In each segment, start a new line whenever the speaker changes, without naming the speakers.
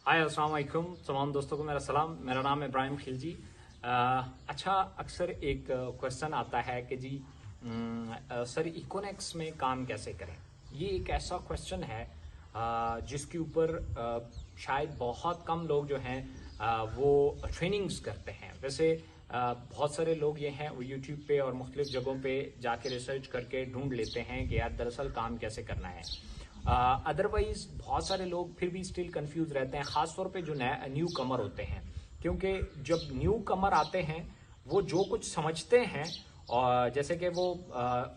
हाय अस्सलाम वालेकुम तमाम दोस्तों को मेरा सलाम। मेरा नाम है इब्राहिम खिलजी। अच्छा, अक्सर एक क्वेश्चन आता है कि जी सर इकोनेक्स में काम कैसे करें। ये एक ऐसा क्वेश्चन है जिसके ऊपर शायद बहुत कम लोग जो हैं वो ट्रेनिंग्स करते हैं। वैसे बहुत सारे लोग ये हैं वो यूट्यूब पे और मुख्तलिफ जगहों पे जाके रिसर्च करके ढूंढ लेते हैं कि यार दरअसल काम कैसे करना है। अदरवाइज बहुत सारे लोग फिर भी स्टिल कंफ्यूज रहते हैं, खासतौर पे जो न्यू कमर होते हैं, क्योंकि जब न्यू कमर आते हैं वो जो कुछ समझते हैं और जैसे कि वो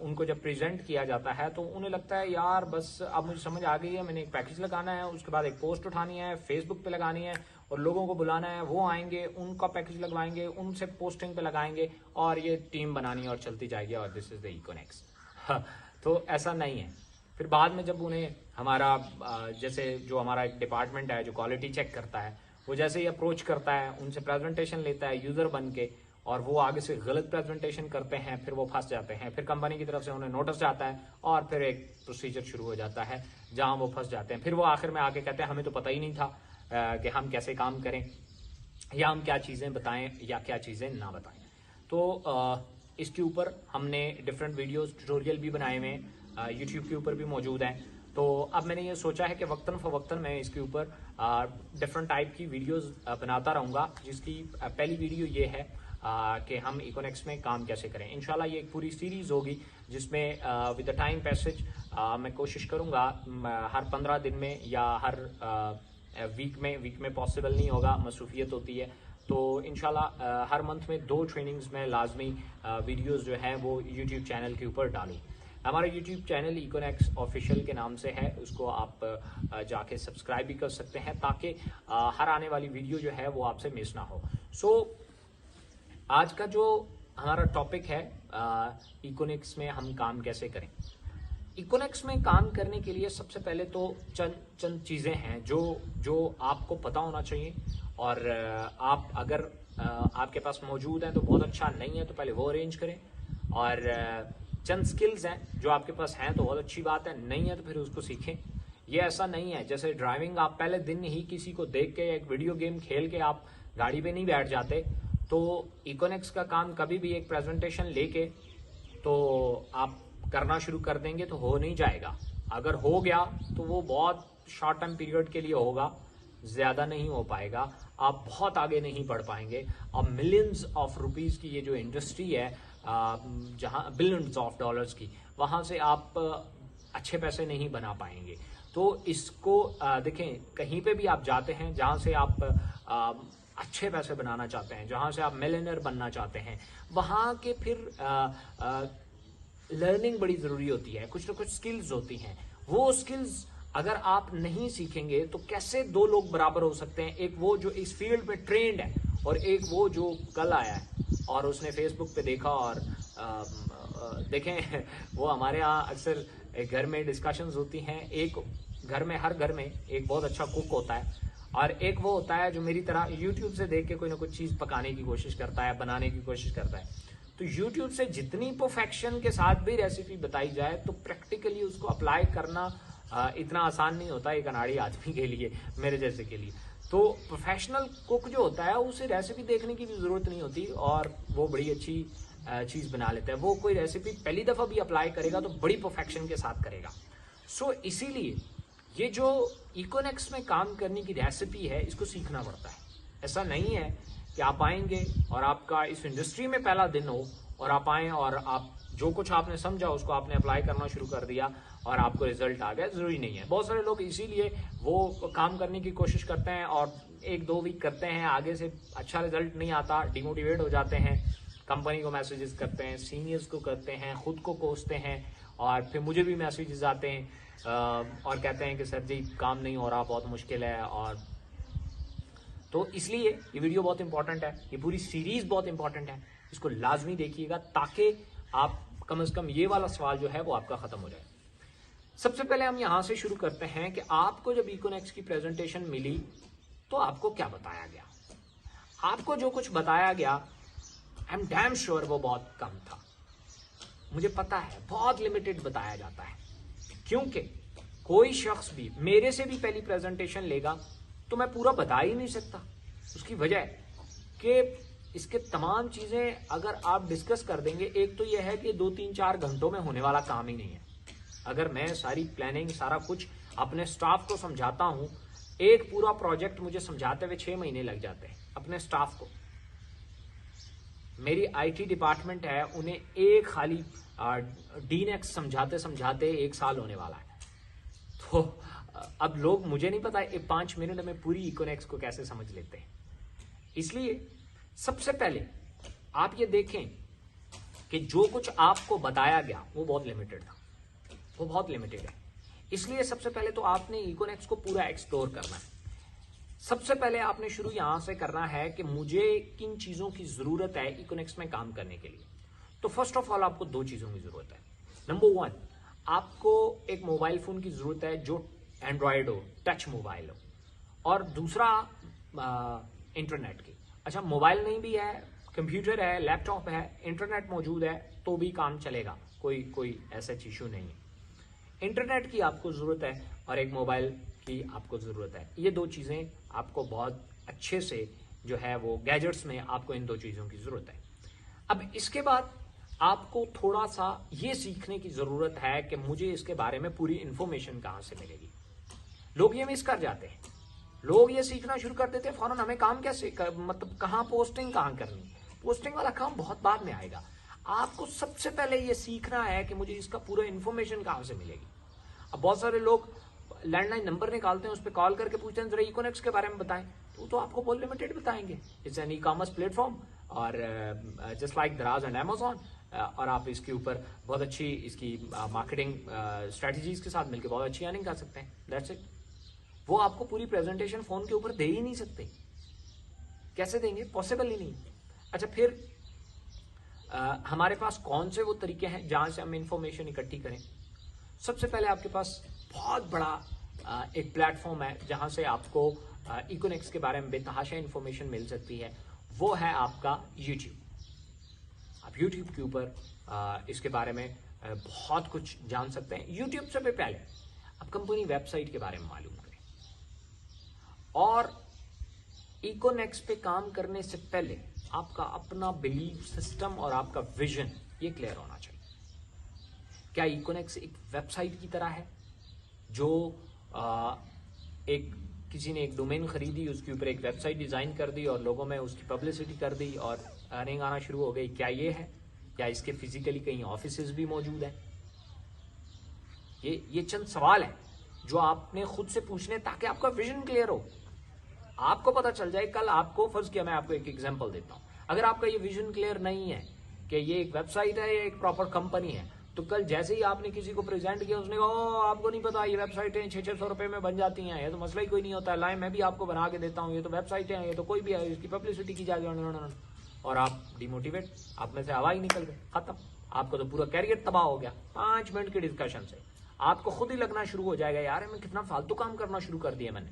उनको जब प्रेजेंट किया जाता है तो उन्हें लगता है यार बस अब मुझे समझ आ गई है, मैंने एक पैकेज लगाना है, उसके बाद एक पोस्ट उठानी है, फेसबुक पे लगानी है और लोगों को बुलाना है, वो आएंगे, उनका पैकेज लगवाएंगे, उनसे पोस्टिंग पे लगाएंगे और ये टीम बनानी है और चलती जाएगी और दिस इज द इकोनेक्स। तो ऐसा नहीं है। फिर बाद में जब उन्हें हमारा जैसे जो हमारा एक डिपार्टमेंट है जो क्वालिटी चेक करता है, वो जैसे ही अप्रोच करता है, उनसे प्रेजेंटेशन लेता है यूजर बन के और वो आगे से गलत प्रेजेंटेशन करते हैं, फिर वो फंस जाते हैं। फिर कंपनी की तरफ से उन्हें नोटिस जाता है और फिर एक प्रोसीजर शुरू हो जाता है जहां वो फंस जाते हैं। फिर वो आखिर में आके कहते हैं हमें तो पता ही नहीं था कि हम कैसे काम करें या हम क्या चीजें बताएं या क्या चीजें ना बताएं। तो इसके ऊपर हमने डिफरेंट वीडियोस ट्यूटोरियल भी बनाए हुए हैं, यूट्यूब के ऊपर भी मौजूद हैं। तो अब मैंने ये सोचा है कि वक्तन फवक्तन मैं इसके ऊपर डिफरेंट टाइप की वीडियोस बनाता रहूंगा, जिसकी पहली वीडियो ये है कि हम इकोनेक्स में काम कैसे करें। इंशाल्लाह ये एक पूरी सीरीज होगी जिसमें विद द टाइम पैसेज मैं कोशिश करूंगा हर 15 दिन में या हर वीक में पॉसिबल नहीं होगा, मसरूफियत होती है। तो इंशाल्लाह हर मंथ में 2 ट्रेनिंग्स में लाजमी वीडियोस जो हैं वो यूट्यूब चैनल के ऊपर डालूं। हमारा यूट्यूब चैनल इकोनेक्स ऑफिशियल के नाम से है, उसको आप जाके सब्सक्राइब भी कर सकते हैं ताकि हर आने वाली वीडियो जो है वो आपसे मिस ना हो। आज का जो हमारा टॉपिक है इकोनेक्स में हम काम कैसे करें। इकोनेक्स में काम करने के लिए सबसे पहले तो चंद चीजें हैं जो आपको पता होना चाहिए और आप अगर आपके पास मौजूद हैं तो बहुत अच्छा, नहीं है तो पहले वो अरेंज करें। और चंद स्किल्स हैं जो आपके पास हैं तो बहुत अच्छी बात है, नहीं है तो फिर उसको सीखें। ये ऐसा नहीं है जैसे ड्राइविंग, आप पहले दिन ही किसी को देख के एक वीडियो गेम खेल के आप गाड़ी पे नहीं बैठ जाते। तो इकोनेक्स का काम कभी भी एक प्रेजेंटेशन लेके तो आप करना शुरू कर देंगे तो हो नहीं जाएगा। अगर हो गया तो वो बहुत शॉर्ट टर्म पीरियड के लिए होगा, ज्यादा नहीं हो पाएगा, आप बहुत आगे नहीं बढ़ पाएंगे। अब मिलियंस ऑफ रुपीज की ये जो इंडस्ट्री है, जहां बिलियंस ऑफ डॉलर्स की, वहां से आप अच्छे पैसे नहीं बना पाएंगे। तो इसको देखें, कहीं पे भी आप जाते हैं जहां से आप अच्छे पैसे बनाना चाहते हैं, जहां से आप मिलियनर बनना चाहते हैं, वहां के फिर लर्निंग बड़ी जरूरी होती है, कुछ ना कुछ स्किल्स होती हैं। वो स्किल्स अगर आप नहीं सीखेंगे तो कैसे 2 लोग बराबर हो सकते हैं, एक वो जो इस फील्ड में ट्रेंड है और एक वो जो कल आया है और उसने फेसबुक पे देखा। और देखें वो हमारे यहाँ अक्सर घर में डिस्कशंस होती हैं। एक घर में, हर घर में एक बहुत अच्छा कुक होता है और एक वो होता है जो मेरी तरह यूट्यूब से देख के कोई ना कुछ चीज पकाने की कोशिश करता है, बनाने की कोशिश करता है। तो यूट्यूब से जितनी परफेक्शन के साथ भी रेसिपी बताई जाए तो प्रैक्टिकली उसको अप्लाई करना इतना आसान नहीं होता एक अनाड़ी आदमी के लिए, मेरे जैसे के लिए। तो प्रोफेशनल कुक जो होता है उसे रेसिपी देखने की भी जरूरत नहीं होती और वो बड़ी अच्छी चीज बना लेता है। वो कोई रेसिपी पहली दफा भी अप्लाई करेगा तो बड़ी परफेक्शन के साथ करेगा। सो इसीलिए ये जो इकोनेक्स में काम करने की रेसिपी है, इसको सीखना पड़ता है। ऐसा नहीं है कि आप आएंगे और आपका इस इंडस्ट्री में पहला दिन हो और आप आए और आप जो कुछ आपने समझा उसको आपने अप्लाई करना शुरू कर दिया और आपको रिजल्ट आ गया। जरूरी नहीं है। बहुत सारे लोग इसीलिए वो काम करने की कोशिश करते हैं और 1-2 वीक करते हैं, आगे से अच्छा रिजल्ट नहीं आता, डिमोटिवेट हो जाते हैं, कंपनी को मैसेजेस करते हैं, सीनियर्स को करते हैं, खुद को कोसते हैं और फिर मुझे भी मैसेजेस आते हैं और कहते हैं कि सर जी काम नहीं हो रहा, बहुत मुश्किल है। और तो इसलिए ये वीडियो बहुत इंपॉर्टेंट है, ये पूरी सीरीज बहुत इंपॉर्टेंट है, इसको लाजमी देखिएगा ताकि आप कम से कम ये वाला सवाल जो है वो आपका खत्म हो जाए। सबसे पहले हम यहां से शुरू करते हैं कि आपको जब इकोनेक्स की प्रेजेंटेशन मिली तो आपको क्या बताया गया। आपको जो कुछ बताया गया, आई एम डैम श्योर वो बहुत कम था। मुझे पता है बहुत लिमिटेड बताया जाता है, क्योंकि कोई शख्स भी मेरे से भी पहली प्रेजेंटेशन लेगा तो मैं पूरा बता ही नहीं सकता। उसकी वजह है कि इसके तमाम चीजें अगर आप डिस्कस कर देंगे, एक तो यह है कि 2-3-4 घंटों में होने वाला काम ही नहीं है। अगर मैं सारी प्लानिंग सारा कुछ अपने स्टाफ को समझाता हूं, एक पूरा प्रोजेक्ट मुझे समझाते हुए 6 महीने लग जाते हैं अपने स्टाफ को। मेरी आईटी डिपार्टमेंट है, उन्हें एक खाली डीनेक्स समझाते समझाते 1 साल होने वाला है। तो अब लोग, मुझे नहीं पता 5 मिनट में पूरी इकोनेक्स को कैसे समझ लेते हैं। इसलिए सबसे पहले आप ये देखें कि जो कुछ आपको बताया गया वो बहुत लिमिटेड था, वो बहुत लिमिटेड है। इसलिए सबसे पहले तो आपने इकोनेक्स को पूरा एक्सप्लोर करना है। सबसे पहले आपने शुरू यहां से करना है कि मुझे किन चीजों की जरूरत है इकोनेक्स में काम करने के लिए। तो फर्स्ट ऑफ ऑल आपको 2 चीजों की जरूरत है। नंबर 1, आपको एक मोबाइल फोन की जरूरत है जो एंड्रॉयड हो, टच मोबाइल हो, और दूसरा इंटरनेट की। अच्छा, मोबाइल नहीं भी है, कंप्यूटर है, लैपटॉप है, इंटरनेट मौजूद है तो भी काम चलेगा, कोई ऐसा इशू नहीं है। इंटरनेट की आपको जरूरत है और एक मोबाइल की आपको जरूरत है। ये 2 चीजें आपको बहुत अच्छे से जो है वो गैजेट्स में आपको इन 2 चीजों की जरूरत है। अब इसके बाद आपको थोड़ा सा ये सीखने की जरूरत है कि मुझे इसके बारे में पूरी इंफॉर्मेशन कहां से मिलेगी। लोग ये मिस कर जाते हैं। लोग ये सीखना शुरू कर देते हैं फौरन, हमें काम कैसे मतलब कहां पोस्टिंग कहां करनी। पोस्टिंग वाला काम बहुत बाद में आएगा। आपको सबसे पहले ये सीखना है कि मुझे इसका पूरा इंफॉर्मेशन कहां से मिलेगी। अब बहुत सारे लोग लैंडलाइन नंबर निकालते हैं, उस पर कॉल करके पूछते हैं जरा इकोनेक्स के बारे में बताएं, तो आपको बहुत लिमिटेड बताएंगे। इट्स एन ई-कॉमर्स प्लेटफॉर्म और जस्ट लाइक दराज एंड अमेजॉन, और आप इसके ऊपर बहुत अच्छी इसकी मार्केटिंग स्ट्रेटजीज के साथ मिलकर बहुत अच्छी अर्निंग कर सकते हैं। That's it. वो आपको पूरी प्रेजेंटेशन फोन के ऊपर दे ही नहीं सकते। कैसे देंगे? पॉसिबल ही नहीं। अच्छा, फिर हमारे पास कौन से वो तरीके हैं जहां से हम इंफॉर्मेशन इकट्ठी करें? सबसे पहले आपके पास बहुत बड़ा एक प्लेटफॉर्म है जहां से आपको इकोनेक्स के बारे में बेतहाशा इंफॉर्मेशन मिल सकती है। वो है आपका यूट्यूब। आप यूट्यूब के ऊपर इसके बारे में बहुत कुछ जान सकते हैं। यूट्यूब से पहले आप कंपनी वेबसाइट के बारे में मालूम करें, और इकोनेक्स पे काम करने से पहले आपका अपना बिलीफ सिस्टम और आपका विजन ये क्लियर होना चाहिए। क्या इकोनेक्स एक वेबसाइट की तरह है जो किसी ने एक डोमेन खरीदी, उसके ऊपर एक वेबसाइट डिजाइन कर दी और लोगों में उसकी पब्लिसिटी कर दी और अर्निंग आना शुरू हो गई? क्या ये है? या इसके फिजिकली कहीं ऑफिसेज भी मौजूद है? ये चंद सवाल है जो आपने खुद से पूछने, ताकि आपका विजन क्लियर हो, आपको पता चल जाए। कल आपको, फर्ज किया, मैं आपको एक एग्जांपल देता हूं, अगर आपका ये विजन क्लियर नहीं है कि ये एक वेबसाइट है या एक प्रॉपर कंपनी है, तो कल जैसे ही आपने किसी को प्रेजेंट किया, उसने कहा आपको नहीं पता ये वेबसाइटें 600-600 रुपए में बन जाती हैं, ये तो मसला ही कोई नहीं होता है, लाए मैं भी आपको बना के देता हूँ, ये तो वेबसाइटें हैं, ये तो कोई भी है, इसकी पब्लिसिटी की जाएगी, और आप डिमोटिवेट, आप में से हवा ही निकल गए, खत्म। आपको तो पूरा कैरियर तबाह हो गया 5 मिनट के डिस्कशन से। आपको खुद ही लगना शुरू हो जाएगा, यार मैं कितना फालतू काम करना शुरू कर दिया मैंने।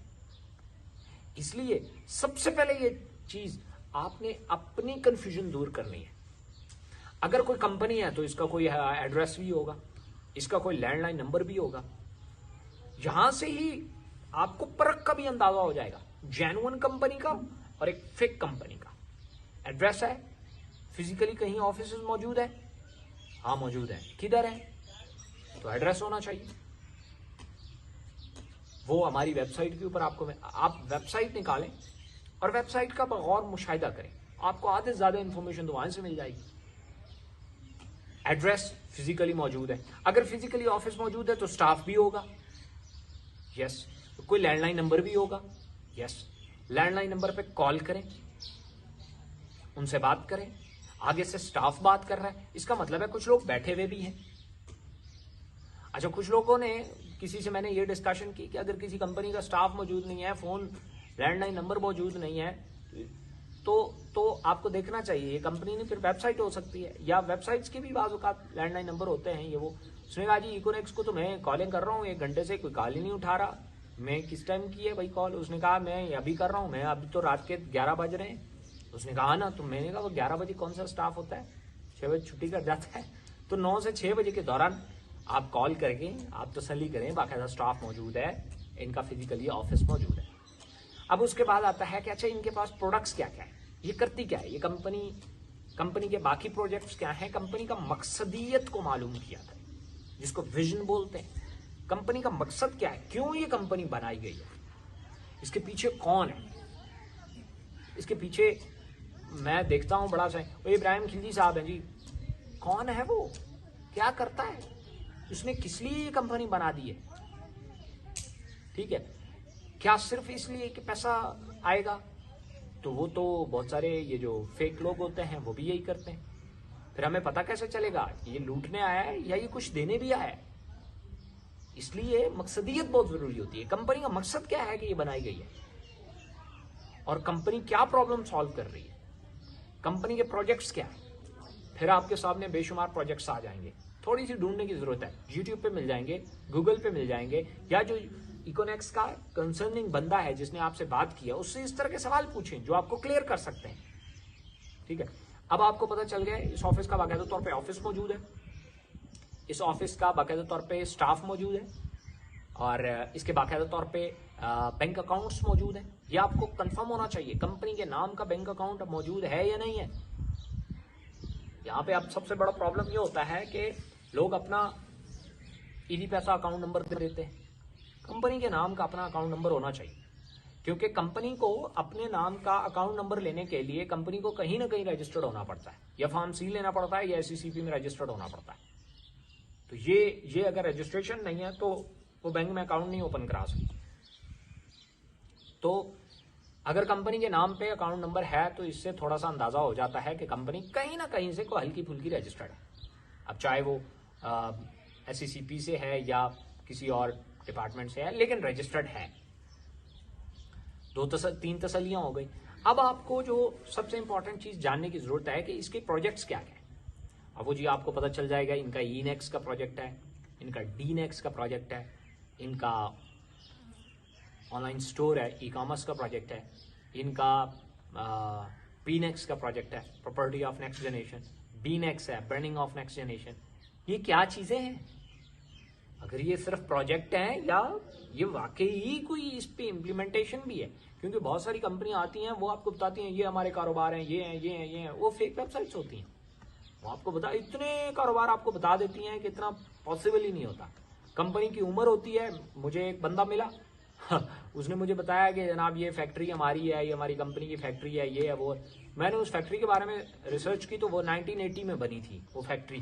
इसलिए सबसे पहले ये चीज आपने अपनी कंफ्यूजन दूर करनी है। अगर कोई कंपनी है तो इसका कोई एड्रेस भी होगा, इसका कोई लैंडलाइन नंबर भी होगा। यहां से ही आपको परख का भी अंदाजा हो जाएगा, जेन्युइन कंपनी का और एक फेक कंपनी का। एड्रेस है, फिजिकली कहीं ऑफिस मौजूद है? हाँ मौजूद है। किधर है? तो एड्रेस होना चाहिए। वो हमारी वेबसाइट के ऊपर आपको, आप वेबसाइट निकालें और वेबसाइट का बगौर मुशाहिदा करें, आपको आधे से ज्यादा इंफॉर्मेशन तो वहां से मिल जाएगी। एड्रेस फिजिकली मौजूद है, अगर फिजिकली ऑफिस मौजूद है तो स्टाफ भी होगा, यस। कोई लैंडलाइन नंबर भी होगा, यस। लैंडलाइन नंबर पे कॉल करें, उनसे बात करें, आगे से स्टाफ बात कर रहा है, इसका मतलब है कुछ लोग बैठे हुए भी हैं। अच्छा, कुछ लोगों ने, किसी से मैंने ये डिस्कशन की कि अगर किसी कंपनी का स्टाफ मौजूद नहीं है, फोन लैंडलाइन नंबर मौजूद नहीं है, तो आपको देखना चाहिए ये कंपनी नहीं, फिर वेबसाइट हो सकती है, या वेबसाइट्स के भी बाज़ औक़ात लैंडलाइन नंबर होते हैं। ये वो, उसने कहा जी इकोनेक्स को तो मैं कॉलिंग कर रहा हूँ 1 घंटे से, कोई कॉल ही नहीं उठा रहा। मैं किस टाइम की है भाई कॉल? उसने कहा मैं अभी कर रहा हूँ, मैं अभी तो रात के 11 बज रहे हैं। उसने कहा ना, तो मैंने कहा वो 11 बजे कौन सा स्टाफ होता है, 6 बजे छुट्टी कर जाता है। तो 9 से 6 बजे के दौरान आप कॉल करके आप तसल्ली करें, बाकायदा स्टाफ मौजूद है, इनका फिजिकली ऑफिस मौजूद है। अब उसके बाद आता है कि अच्छा इनके पास प्रोडक्ट्स क्या क्या है, ये करती क्या है, ये कंपनी के बाकी प्रोजेक्ट्स क्या हैं, कंपनी का मकसदियत को मालूम किया था, जिसको विजन बोलते हैं। कंपनी का मकसद क्या है, क्यों ये कंपनी बनाई गई है, इसके पीछे कौन है, इसके पीछे मैं देखता हूं बड़ा सा इब्राहिम खिलजी साहब हैं जी, कौन है वो, क्या करता है, उसने किस लिए ये कंपनी बना दी है, ठीक है, क्या सिर्फ इसलिए कि पैसा आएगा, तो वो तो बहुत सारे ये जो फेक लोग होते हैं वो भी यही करते हैं। फिर हमें पता कैसे चलेगा ये लूटने आया है या ये कुछ देने भी आया है। इसलिए मकसदियत बहुत जरूरी होती है, कंपनी का मकसद क्या है कि ये बनाई गई है, और कंपनी क्या प्रॉब्लम सॉल्व कर रही है, कंपनी के प्रोजेक्ट्स क्या है। फिर आपके सामने बेशुमार प्रोजेक्ट्स आ जाएंगे, थोड़ी सी ढूंढने की जरूरत है, यूट्यूब पे मिल जाएंगे, गूगल पे मिल जाएंगे, या जो इकोनेक्स का कंसर्निंग बंदा है जिसने आपसे बात किया उससे इस तरह के सवाल पूछें जो आपको क्लियर कर सकते हैं, ठीक है। अब आपको पता चल गया इस ऑफिस का बाकायदा तौर पे ऑफिस मौजूद है, इस ऑफिस का बाकायदा तौर पे स्टाफ मौजूद है, और इसके बाकायदा तौर पे बैंक अकाउंट्स मौजूद है। ये आपको कंफर्म होना चाहिए कंपनी के नाम का बैंक अकाउंट मौजूद है या नहीं है। यहाँ पे अब सबसे बड़ा प्रॉब्लम ये होता है कि लोग अपना ईडी पैसा अकाउंट नंबर दे देते हैं, कंपनी के नाम का अपना अकाउंट नंबर होना चाहिए, क्योंकि कंपनी को अपने नाम का अकाउंट नंबर लेने के लिए कंपनी को कहीं ना कहीं रजिस्टर्ड होना पड़ता है, या फॉर्म सी लेना पड़ता है या SECP में रजिस्टर्ड होना पड़ता है। तो ये अगर रजिस्ट्रेशन नहीं है तो वो बैंक में अकाउंट नहीं ओपन करा सकती। तो अगर कंपनी के नाम पे अकाउंट नंबर है तो इससे थोड़ा सा अंदाजा हो जाता है कि कंपनी कहीं ना कहीं से कोई हल्की फुल्की रजिस्टर्ड है। अब चाहे वो SECP से है या किसी और डिपार्टमेंट से है, लेकिन रजिस्टर्ड है। तीन तसल्लियां हो गई। अब आपको जो सबसे इंपॉर्टेंट चीज जानने की जरूरत है कि इसके प्रोजेक्ट्स क्या क्या है। अब वो जी आपको पता चल जाएगा, इनका ENEX का प्रोजेक्ट है, इनका DNEX का प्रोजेक्ट है, इनका ऑनलाइन स्टोर है, ई-कॉमर्स का प्रोजेक्ट है, इनका PNEX का प्रोजेक्ट है, property of next generation, BNEX है, ब्रांडिंग ऑफ नेक्स्ट जनरेशन। ये क्या चीजें हैं, अगर ये सिर्फ प्रोजेक्ट हैं या ये वाकई कोई इस पे इम्प्लीमेंटेशन भी है। क्योंकि बहुत सारी कंपनियां आती हैं, वो आपको बताती हैं ये हमारे कारोबार हैं, ये हैं, ये हैं, ये हैं, वो फेक वेबसाइट्स होती हैं। वो आपको बता इतने कारोबार आपको बता देती हैं कि इतना पॉसिबल ही नहीं होता। कंपनी की उम्र होती है, मुझे एक बंदा मिला उसने मुझे बताया कि जनाब ये फैक्ट्री हमारी है, ये हमारी कंपनी की फैक्ट्री है, ये है वो है। मैंने उस फैक्ट्री के बारे में रिसर्च की तो वो 1980 में बनी थी वो फैक्ट्री,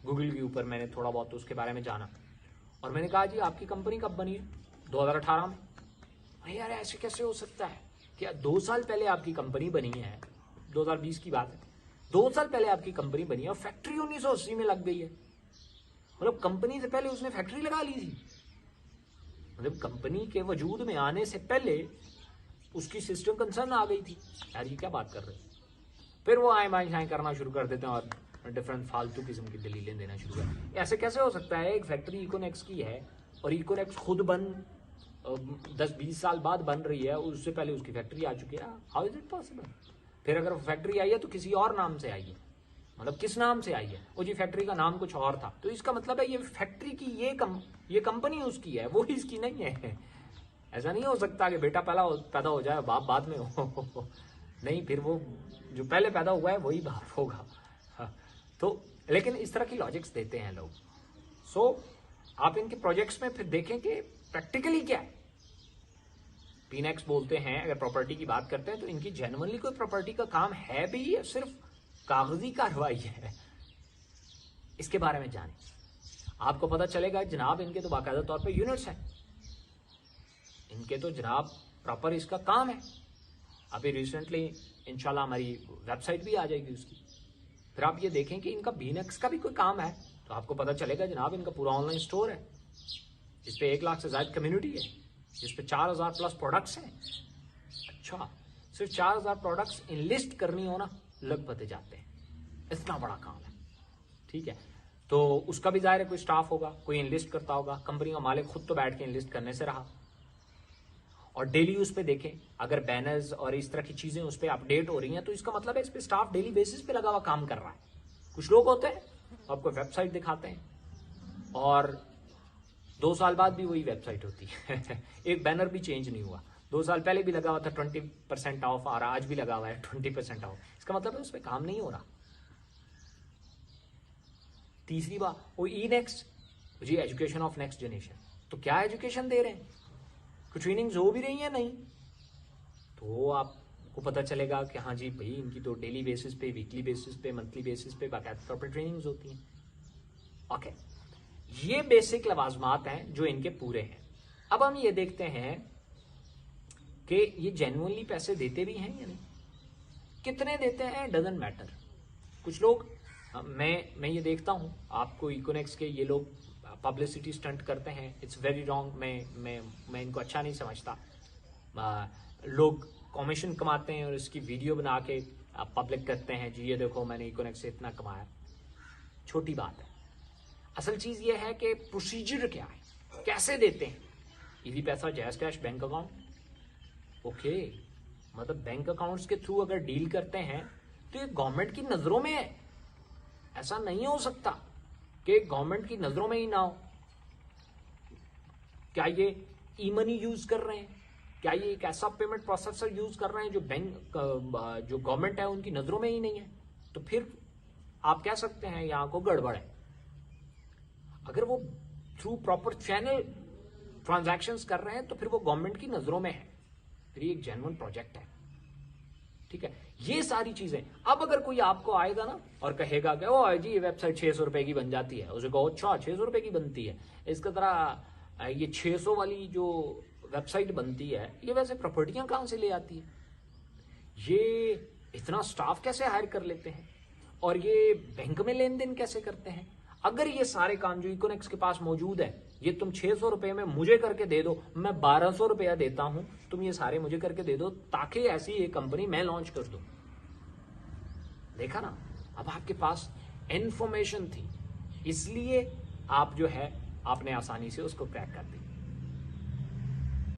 गूगल के ऊपर मैंने थोड़ा बहुत उसके बारे में जाना, और मैंने कहा जी आपकी कंपनी कब बनी है? 2018 में। अरे यार ऐसे कैसे हो सकता है, क्या 2 साल पहले आपकी कंपनी बनी है, 2020 की बात है, 2 साल पहले आपकी कंपनी बनी है और फैक्ट्री 1980 में लग गई है। मतलब कंपनी से पहले उसने फैक्ट्री लगा ली थी, मतलब कंपनी के वजूद में आने से पहले उसकी सिस्टम कंसर्न आ गई थी। यार ये क्या बात कर रहे हैं। फिर वो आए बाएं शाएं करना शुरू कर देते हैं और डिफरेंट फालतू किस्म की दलीलें देना शुरू कर। ऐसे कैसे हो सकता है, एक फैक्ट्री इकोनेक्स की है और इकोनेक्स खुद 10-20 साल बाद बन रही है, उससे पहले उसकी फैक्ट्री आ चुकी है। How is it possible? फिर अगर फैक्ट्री आई है तो किसी और नाम से आई है, मतलब किस नाम से आई है? वो जी फैक्ट्री का नाम कुछ और था, तो इसका मतलब है ये फैक्ट्री की ये कंपनी उसकी है, वो इसकी नहीं है। ऐसा नहीं हो सकता कि बेटा पहला पैदा हो जाए बाप बाद में हो नहीं, फिर वो जो पहले पैदा हुआ है वही बाप होगा। तो लेकिन इस तरह की लॉजिक्स देते हैं लोग। सो आप इनके प्रोजेक्ट्स में फिर देखें कि प्रैक्टिकली क्या है। PNEX बोलते हैं, अगर प्रॉपर्टी की बात करते हैं तो इनकी जेन्युइनली कोई प्रॉपर्टी का काम है भी या सिर्फ कागजी कार्रवाई है, इसके बारे में जानें। आपको पता चलेगा जनाब इनके तो बाकायदा तौर पे यूनिट्स हैं, इनके तो जनाब प्रॉपर इसका काम है। अभी रिसेंटली इंशाल्लाह हमारी वेबसाइट भी आ जाएगी उसकी। फिर आप ये देखें कि इनका BNEX का भी कोई काम है, तो आपको पता चलेगा जनाब इनका पूरा ऑनलाइन स्टोर है जिसपे 1 लाख से ज्यादा कम्युनिटी है, जिसपे 4000 प्लस प्रोडक्ट्स हैं। अच्छा, सिर्फ 4000 प्रोडक्ट्स इनलिस्ट करनी हो ना, लग पते जाते हैं, इतना बड़ा काम है। ठीक है, तो उसका भी जाहिर है कोई स्टाफ होगा, कोई इनलिस्ट करता होगा। कंपनी का मालिक खुद तो बैठ के इनलिस्ट करने से रहा। और डेली उस पे देखें, अगर बैनर्स और इस तरह की चीजें उस पर अपडेट हो रही हैं तो इसका मतलब है इस पे स्टाफ डेली बेसिस पे लगा हुआ काम कर रहा है। कुछ लोग होते हैं आपको वेबसाइट दिखाते हैं और 2 साल बाद भी वही वेबसाइट होती है एक बैनर भी चेंज नहीं हुआ, 2 साल पहले भी लगा हुआ था 20% ऑफ और आज भी लगा हुआ है 20% ऑफ। इसका मतलब है उस पर काम नहीं हो रहा। तीसरी बात, वो ई नेक्स्ट जी, एजुकेशन ऑफ नेक्स्ट जनरेशन, तो क्या एजुकेशन दे रहे हैं, कुछ ट्रेनिंग्स हो भी रही है नहीं, तो आपको पता चलेगा कि हाँ जी भाई इनकी तो डेली बेसिस पे, वीकली बेसिस पे, मंथली बेसिस पे बाकायदा तौर पर ट्रेनिंग्स होती हैं। ओके, ये बेसिक लवाजमात हैं जो इनके पूरे हैं। अब हम ये देखते हैं कि ये जेन्युइनली पैसे देते भी हैं या नहीं, कितने देते हैं डजंट मैटर। कुछ लोग, मैं ये देखता हूं, आपको इकोनेक्स के ये लोग पब्लिसिटी स्टंट करते हैं, इट्स वेरी रॉन्ग। मैं इनको अच्छा नहीं समझता। लोग कमीशन कमाते हैं और इसकी वीडियो बना के पब्लिक करते हैं, जी ये देखो मैंने इकोनेक्स से इतना कमाया। छोटी बात है। असल चीज ये है कि प्रोसीजर क्या है, कैसे देते हैं। ईजी पैसा, jazz cash, bank account. Okay, मतलब बैंक अकाउंट्स के थ्रू अगर डील करते हैं तो ये गवर्नमेंट की नजरों में है। ऐसा नहीं हो सकता कि गवर्नमेंट की नजरों में ही ना हो। क्या ये ई मनी यूज कर रहे हैं, क्या ये एक ऐसा पेमेंट प्रोसेसर यूज कर रहे हैं जो जो गवर्नमेंट है उनकी नजरों में ही नहीं है, तो फिर आप कह सकते हैं यहां को गड़बड़ है। अगर वो थ्रू प्रॉपर चैनल ट्रांजैक्शंस कर रहे हैं तो फिर वो गवर्नमेंट की नजरों में है, फिर ये एक जेन्युइन प्रोजेक्ट है। ठीक है, ये सारी चीजें। अब अगर कोई आपको आएगा ना और कहेगा कि ओ जी ये वेबसाइट 600 रुपए की बन जाती है, उसे कहो अच्छा 600 रुपए की बनती है, इसका तरह ये 600 वाली जो वेबसाइट बनती है ये वैसे प्रॉपर्टियां कहां से ले आती है, ये इतना स्टाफ कैसे हायर कर लेते हैं, और ये बैंक में लेन देन कैसे करते हैं। अगर ये सारे काम जो इकोनेक्स के पास मौजूद है, ये तुम 600 रुपए में मुझे करके दे दो, मैं 1200 रुपया देता हूं, तुम ये सारे मुझे करके दे दो ताकि ऐसी एक कंपनी मैं लॉन्च कर दूं। देखा ना, अब आपके पास इंफॉर्मेशन थी, इसलिए आप जो है आपने आसानी से उसको क्रैक कर दी।